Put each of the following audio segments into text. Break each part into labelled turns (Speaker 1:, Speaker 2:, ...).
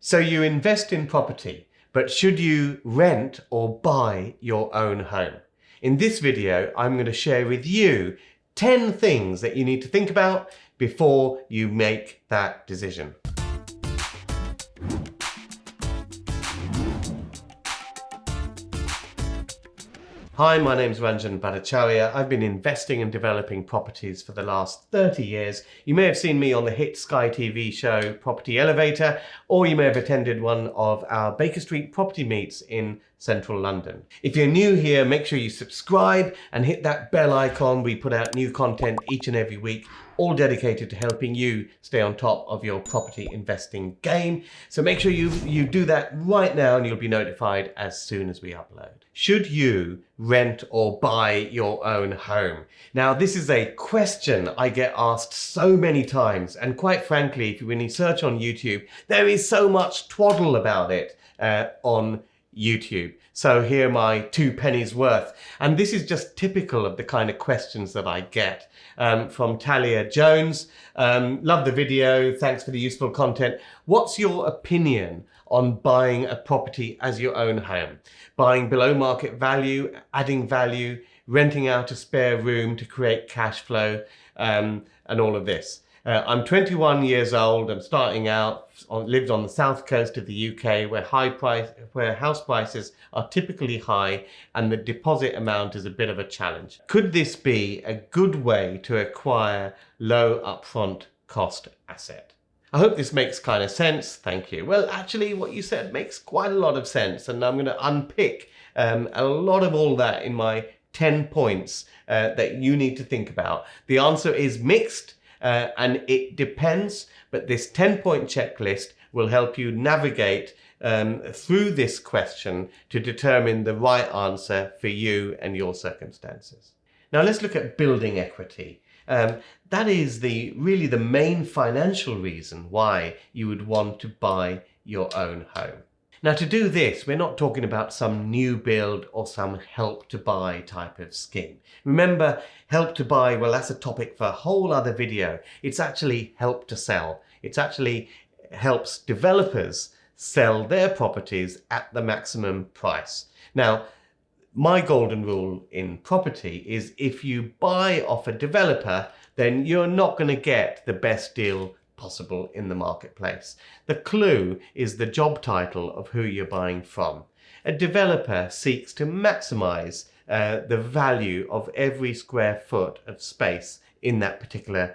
Speaker 1: So you invest in property, but should you rent or buy your own home? In this video, I'm going to share with you 10 things that you need to think about before you make that decision. Hi, my name's Ranjan. I've been investing and developing properties for the last 30 years. You may have seen me on the hit Sky TV show Property Elevator, or you may have attended one of our Baker Street property meets in central London. If you're new here, make sure you subscribe and hit that bell icon. We put out new content each and every week, all dedicated to helping you stay on top of your property investing game. So make sure you do that right now and you'll be notified as soon as we upload. Should you rent or buy your own home? Now, this is a question I get asked so many times, and quite frankly, when you search on YouTube, there is so much twaddle about it on YouTube. So here are my 2 pennies worth. And this is just typical of the kind of questions that I get from Talia Jones. Love the video. Thanks for the useful content. What's your opinion on buying a property as your own home? Buying below market value, adding value, renting out a spare room to create cash flow, and all of this. I'm 21 years old. I'm starting out. Lived on the south coast of the UK, where house prices are typically high, and the deposit amount is a bit of a challenge. Could this be a good way to acquire low upfront cost asset? I hope this makes kind of sense. Thank you. Well, actually, what you said makes quite a lot of sense, and I'm going to unpick a lot of all that in my 10 points that you need to think about. The answer is mixed. And it depends, but this 10-point checklist will help you navigate through this question to determine the right answer for you and your circumstances. Now let's look at building equity. That is really the main financial reason why you would want to buy your own home. Now, to do this, we're not talking about some new build or some help to buy type of scheme. Remember, help to buy, well, that's a topic for a whole other video. It's actually help to sell. It actually helps developers sell their properties at the maximum price. Now, my golden rule in property is if you buy off a developer, then you're not going to get the best deal possible in the marketplace. The clue is the job title of who you're buying from. A developer seeks to maximize the value of every square foot of space in that particular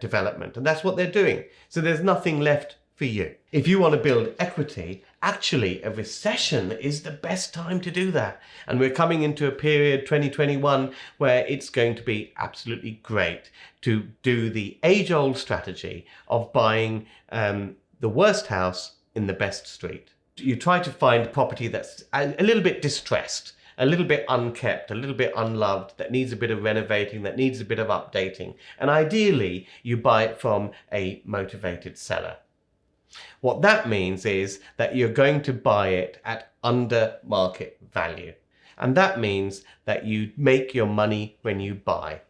Speaker 1: development, and that's what they're doing. So there's nothing left for you. If you want to build equity, actually a recession is the best time to do that. And we're coming into a period, 2021, where it's going to be absolutely great to do the age-old strategy of buying the worst house in the best street. You try to find property that's a little bit distressed, a little bit unkept, a little bit unloved, that needs a bit of renovating, that needs a bit of updating. And ideally, you buy it from a motivated seller. What that means is that you're going to buy it at under market value. And that means that you make your money when you buy.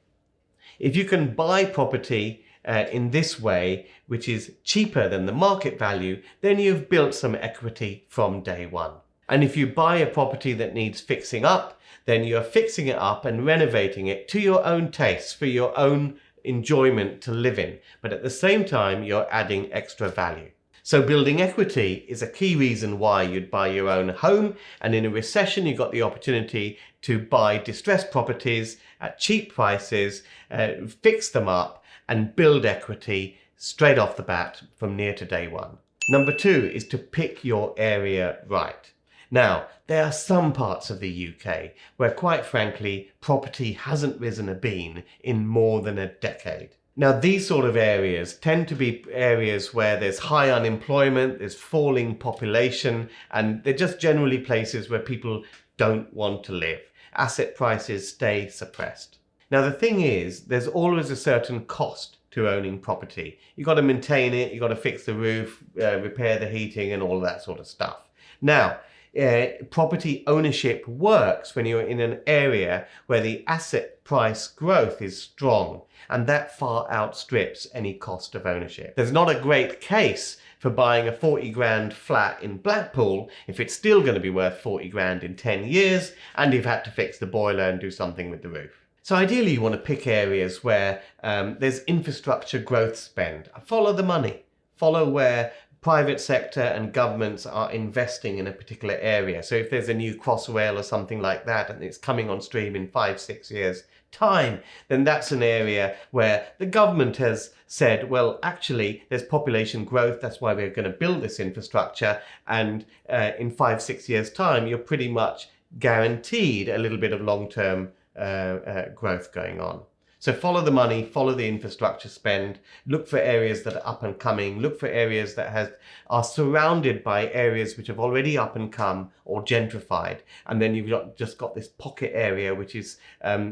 Speaker 1: If you can buy property in this way, which is cheaper than the market value, then you've built some equity from day one. And if you buy a property that needs fixing up, then you're fixing it up and renovating it to your own taste, for your own enjoyment to live in. But at the same time, you're adding extra value. So building equity is a key reason why you'd buy your own home. And in a recession, you've got the opportunity to buy distressed properties at cheap prices, fix them up and build equity straight off the bat from near to day one. Number 2 is to pick your area right. Now, there are some parts of the UK where, quite frankly, property hasn't risen a bean in more than a decade. Now, these sort of areas tend to be areas where there's high unemployment, there's falling population, and they're just generally places where people don't want to live. Asset prices stay suppressed. Now, the thing is, there's always a certain cost to owning property. You've got to maintain it, you've got to fix the roof, repair the heating and all that sort of stuff. Now, property ownership works when you're in an area where the asset price growth is strong, and that far outstrips any cost of ownership. There's not a great case for buying a 40 grand flat in Blackpool if it's still going to be worth 40 grand in 10 years and you've had to fix the boiler and do something with the roof. So ideally you want to pick areas where there's infrastructure growth spend. Follow the money. Follow where private sector and governments are investing in a particular area. So if there's a new Crossrail or something like that and it's coming on stream in 5-6 years time, then that's an area where the government has said, well, actually there's population growth, that's why we're going to build this infrastructure, and in 5-6 years time you're pretty much guaranteed a little bit of long-term growth going on. So follow the money, follow the infrastructure spend, look for areas that are up and coming, look for areas that are surrounded by areas which have already up and come or gentrified. And then you've just got this pocket area which is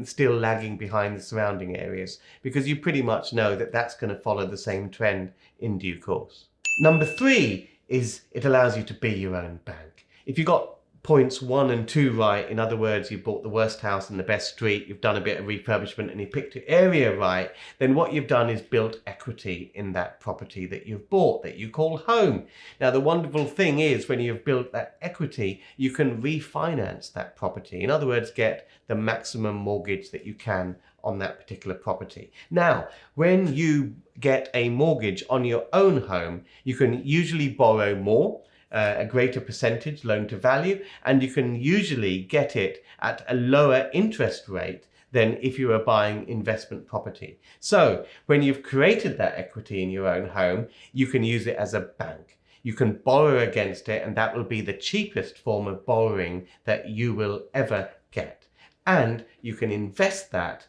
Speaker 1: still lagging behind the surrounding areas, because you pretty much know that that's going to follow the same trend in due course. Number 3 is it allows you to be your own bank. If you got points 1 and 2 right, in other words, you bought the worst house in the best street, you've done a bit of refurbishment and you picked your area right, then what you've done is built equity in that property that you've bought, that you call home. Now the wonderful thing is when you've built that equity, you can refinance that property. In other words, get the maximum mortgage that you can on that particular property. Now, when you get a mortgage on your own home, you can usually borrow more, a greater percentage loan to value, and you can usually get it at a lower interest rate than if you were buying investment property. So when you've created that equity in your own home, you can use it as a bank. You can borrow against it, and that will be the cheapest form of borrowing that you will ever get. And you can invest that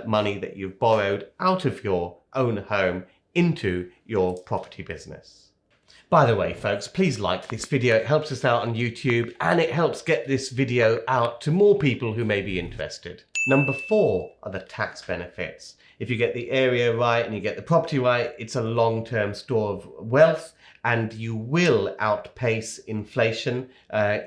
Speaker 1: money that you've borrowed out of your own home into your property business. By the way, folks, please like this video. It helps us out on YouTube and it helps get this video out to more people who may be interested. Number 4 are the tax benefits. If you get the area right and you get the property right, it's a long-term store of wealth, and you will outpace inflation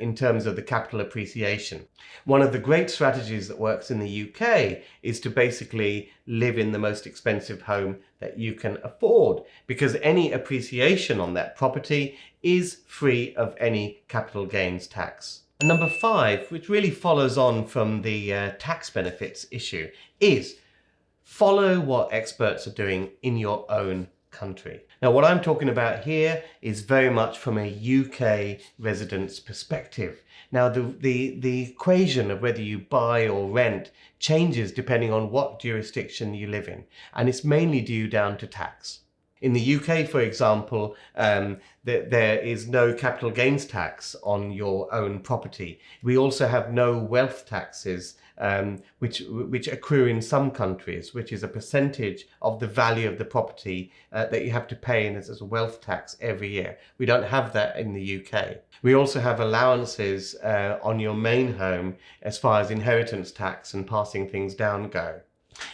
Speaker 1: in terms of the capital appreciation. One of the great strategies that works in the UK is to basically live in the most expensive home that you can afford, because any appreciation on that property is free of any capital gains tax. And number 5, which really follows on from the tax benefits issue, is follow what experts are doing in your own country. Now, what I'm talking about here is very much from a UK resident's perspective. Now, the equation of whether you buy or rent changes depending on what jurisdiction you live in, and it's mainly due down to tax. In the UK, for example, there is no capital gains tax on your own property. We also have no wealth taxes, which accrue in some countries, which is a percentage of the value of the property that you have to pay in as a wealth tax every year. We don't have that in the UK. We also have allowances on your main home as far as inheritance tax and passing things down go.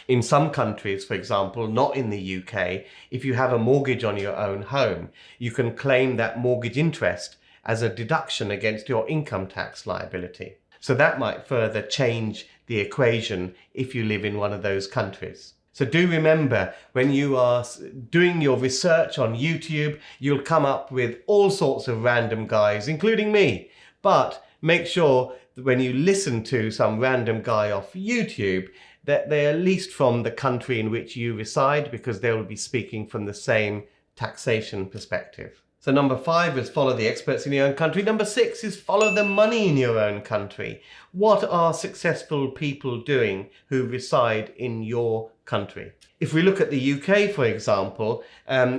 Speaker 1: In some countries, for example, not in the UK, if you have a mortgage on your own home, you can claim that mortgage interest as a deduction against your income tax liability. So that might further change the equation if you live in one of those countries. So do remember, when you are doing your research on YouTube, you'll come up with all sorts of random guys, including me. But make sure that when you listen to some random guy off YouTube, that they're at least from the country in which you reside, because they will be speaking from the same taxation perspective. So number 5 is follow the experts in your own country. Number 6 is follow the money in your own country. What are successful people doing who reside in your country? If we look at the UK, for example,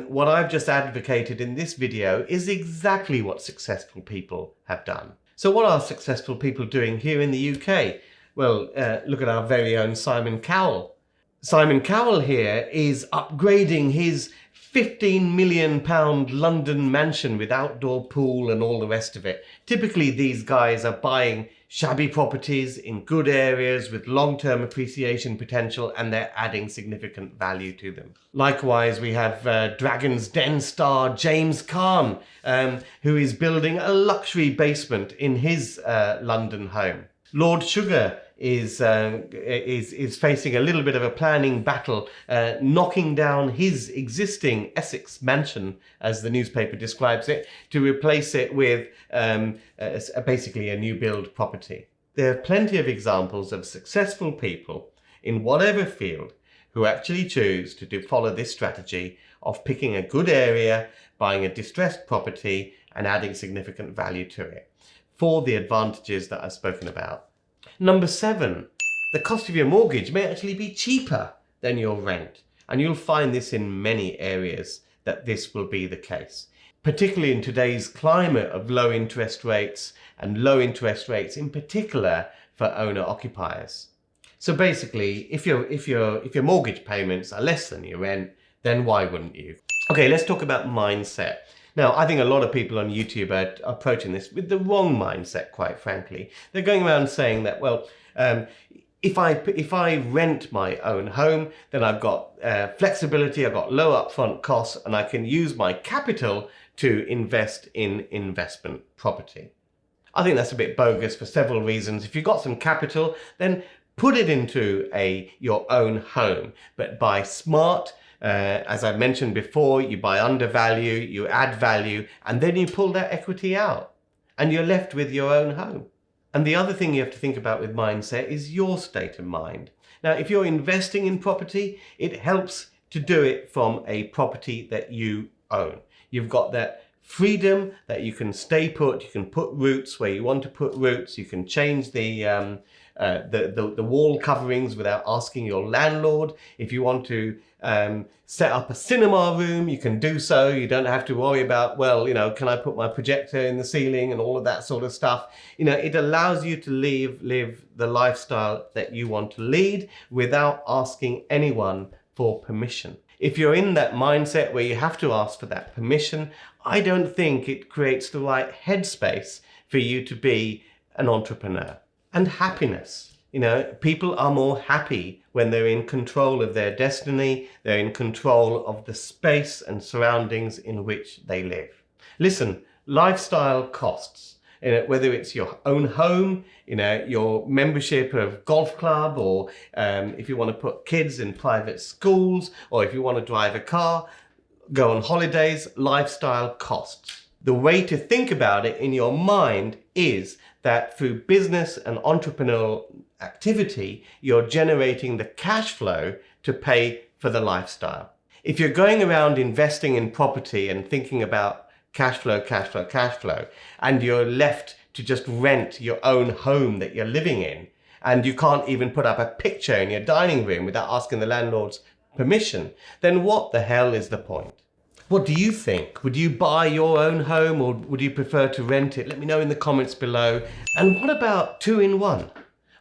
Speaker 1: what I've just advocated in this video is exactly what successful people have done. So what are successful people doing here in the UK? Well, look at our very own Simon Cowell. Simon Cowell here is upgrading his £15 million London mansion with outdoor pool and all the rest of it. Typically, these guys are buying shabby properties in good areas with long-term appreciation potential, and they're adding significant value to them. Likewise, we have Dragon's Den star James Caan, who is building a luxury basement in his London home. Lord Sugar is facing a little bit of a planning battle, knocking down his existing Essex mansion, as the newspaper describes it, to replace it with basically a new build property. There are plenty of examples of successful people in whatever field who actually choose to follow this strategy of picking a good area, buying a distressed property and adding significant value to it for the advantages that I've spoken about. Number 7, the cost of your mortgage may actually be cheaper than your rent. And you'll find this in many areas that this will be the case, particularly in today's climate of low interest rates, and low interest rates in particular for owner occupiers. So basically, if your mortgage payments are less than your rent, then why wouldn't you? Okay, let's talk about mindset. Now, I think a lot of people on YouTube are approaching this with the wrong mindset, quite frankly. They're going around saying that, well, if I rent my own home, then I've got flexibility, I've got low upfront costs, and I can use my capital to invest in investment property. I think that's a bit bogus for several reasons. If you've got some capital, then put it into your own home, but buy smart. As I mentioned before, you buy under value, you add value, and then you pull that equity out and you're left with your own home. And the other thing you have to think about with mindset is your state of mind. Now, if you're investing in property, it helps to do it from a property that you own. You've got that freedom that you can stay put, you can put roots where you want to put roots, you can change the wall coverings without asking your landlord. If you want to set up a cinema room, you can do so. You don't have to worry about, well, can I put my projector in the ceiling and all of that sort of stuff. It allows you to live the lifestyle that you want to lead without asking anyone for permission. If you're in that mindset where you have to ask for that permission, I don't think it creates the right headspace for you to be an entrepreneur. And happiness. People are more happy when they're in control of their destiny, they're in control of the space and surroundings in which they live. Listen, lifestyle costs. Whether it's your own home, your membership of golf club, or if you want to put kids in private schools, or if you want to drive a car, go on holidays, lifestyle costs. The way to think about it in your mind is that through business and entrepreneurial activity, you're generating the cash flow to pay for the lifestyle. If you're going around investing in property and thinking about cash flow, and you're left to just rent your own home that you're living in, and you can't even put up a picture in your dining room without asking the landlord's permission, then what the hell is the point? What do you think? Would you buy your own home, or would you prefer to rent it? Let me know in the comments below. And what about 2-in-1?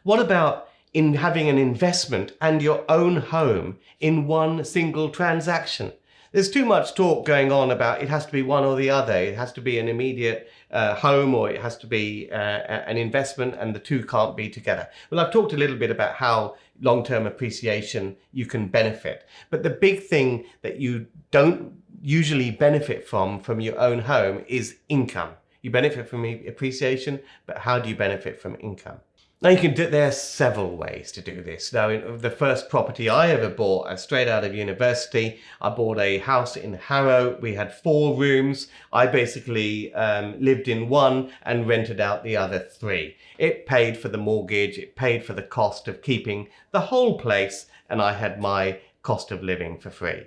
Speaker 1: What about in having an investment and your own home in one single transaction? There's too much talk going on about it has to be one or the other. It has to be an immediate home, or it has to be an investment, and the two can't be together. Well, I've talked a little bit about how long-term appreciation you can benefit. But the big thing that you don't usually benefit from your own home is income. You benefit from appreciation, but how do you benefit from income? Now there are several ways to do this. Now, the first property I ever bought straight out of university, I bought a house in Harrow. We had 4 rooms. I basically lived in one and rented out the other 3. It paid for the mortgage, it paid for the cost of keeping the whole place, and I had my cost of living for free.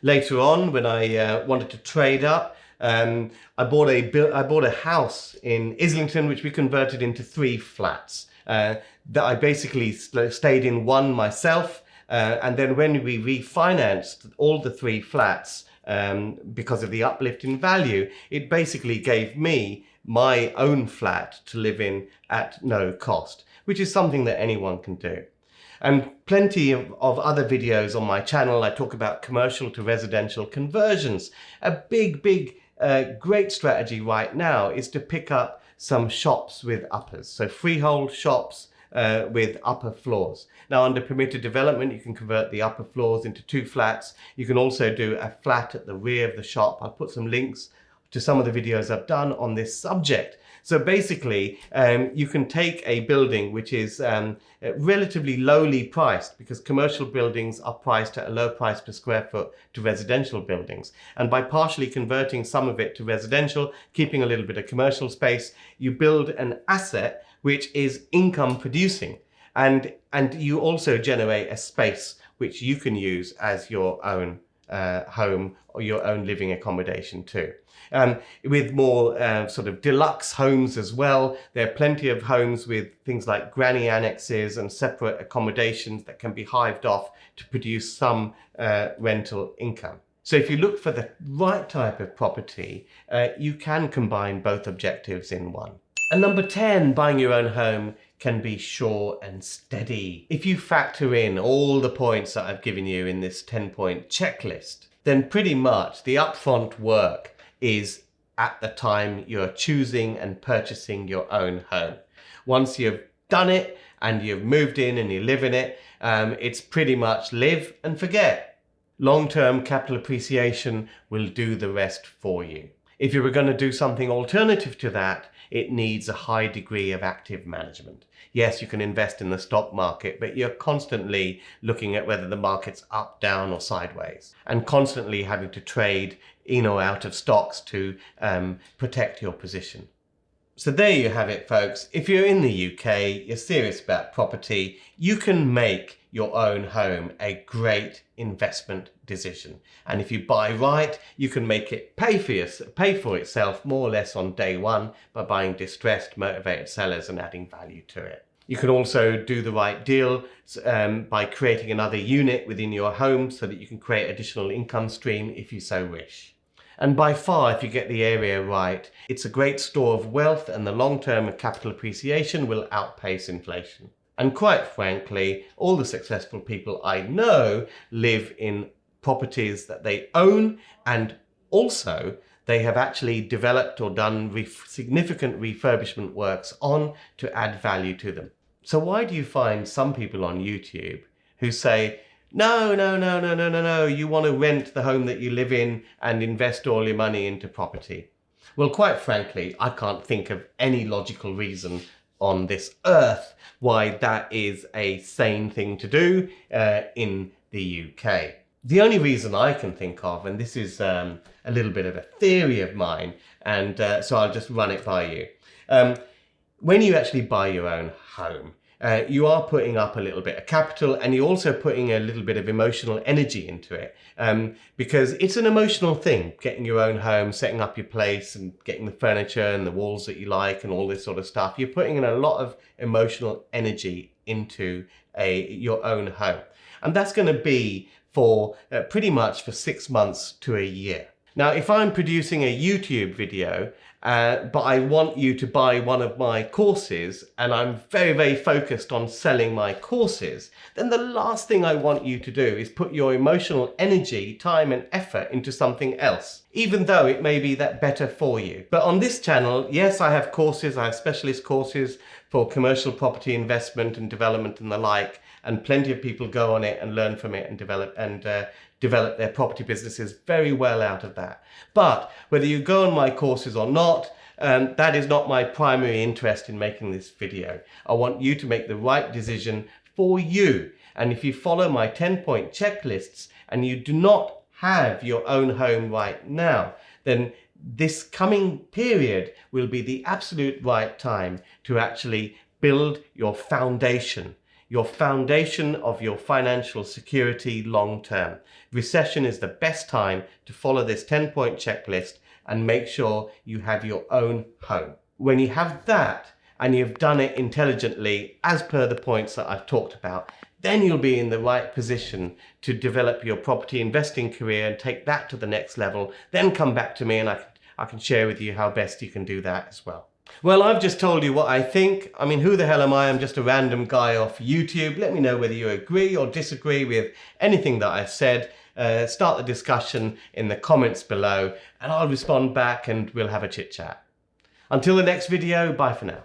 Speaker 1: Later on, when I wanted to trade up, I bought a house in Islington, which we converted into 3 flats. That I basically stayed in one myself, and then when we refinanced all the 3 flats, because of the uplift in value, it basically gave me my own flat to live in at no cost, which is something that anyone can do. And plenty of other videos on my channel, I talk about commercial to residential conversions. A big, great strategy right now is to pick up some shops with uppers. So freehold shops with upper floors. Now, under permitted development, you can convert the upper floors into 2 flats. You can also do a flat at the rear of the shop. I'll put some links to some of the videos I've done on this subject. So basically, you can take a building which is relatively lowly priced, because commercial buildings are priced at a low price per square foot to residential buildings. And by partially converting some of it to residential, keeping a little bit of commercial space, you build an asset which is income producing. And you also generate a space which you can use as your own home or your own living accommodation too. With more sort of deluxe homes as well, there are plenty of homes with things like granny annexes and separate accommodations that can be hived off to produce some rental income. So if you look for the right type of property, you can combine both objectives in one. And number 10, buying your own home can be sure and steady. If you factor in all the points that I've given you in this 10-point checklist, then pretty much the upfront work is at the time you're choosing and purchasing your own home. Once you've done it and you've moved in and you live in it, it's pretty much live and forget. Long-term capital appreciation will do the rest for you. If you were going to do something alternative to that, it needs a high degree of active management. Yes, you can invest in the stock market, but you're constantly looking at whether the market's up, down, or sideways, and constantly having to trade in or out of stocks to protect your position. So there you have it, folks. If you're in the UK, you're serious about property, you can make your own home a great investment decision. And if you buy right, you can make it pay for itself more or less on day one by buying distressed, motivated sellers and adding value to it. You can also do the right deal by creating another unit within your home so that you can create additional income stream if you so wish. And by far, if you get the area right, it's a great store of wealth, and the long-term capital appreciation will outpace inflation. And quite frankly, all the successful people I know live in properties that they own, and also they have actually developed or done significant refurbishment works on to add value to them. So why do you find some people on YouTube who say, no, you want to rent the home that you live in and invest all your money into property? Well, quite frankly, I can't think of any logical reason on this earth why that is a sane thing to do in the UK. The only reason I can think of, and this is a little bit of a theory of mine, and so I'll just run it by you. When you actually buy your own home, you are putting up a little bit of capital, and you're also putting a little bit of emotional energy into it, because it's an emotional thing, getting your own home, setting up your place and getting the furniture and the walls that you like and all this sort of stuff. You're putting in a lot of emotional energy into your own home. And that's going to be for pretty much for 6 months to a year. Now, if I'm producing a YouTube video, but I want you to buy one of my courses, and I'm very, very focused on selling my courses, then the last thing I want you to do is put your emotional energy, time and effort into something else, even though it may be that better for you. But on this channel, yes, I have courses, I have specialist courses for commercial property investment and development and the like, and plenty of people go on it and learn from it and develop their property businesses very well out of that. But whether you go on my courses or not, that is not my primary interest in making this video. I want you to make the right decision for you. And if you follow my 10-point checklists and you do not have your own home right now, then this coming period will be the absolute right time to actually build your foundation of your financial security long term. Recession is the best time to follow this 10-point checklist and make sure you have your own home. When you have that and you've done it intelligently as per the points that I've talked about, then you'll be in the right position to develop your property investing career and take that to the next level. Then come back to me and I can share with you how best you can do that as well. Well, I've just told you what I think. I mean, who the hell am I? I'm just a random guy off YouTube. Let me know whether you agree or disagree with anything that I've said. Start the discussion in the comments below and I'll respond back and we'll have a chit chat. Until the next video, bye for now.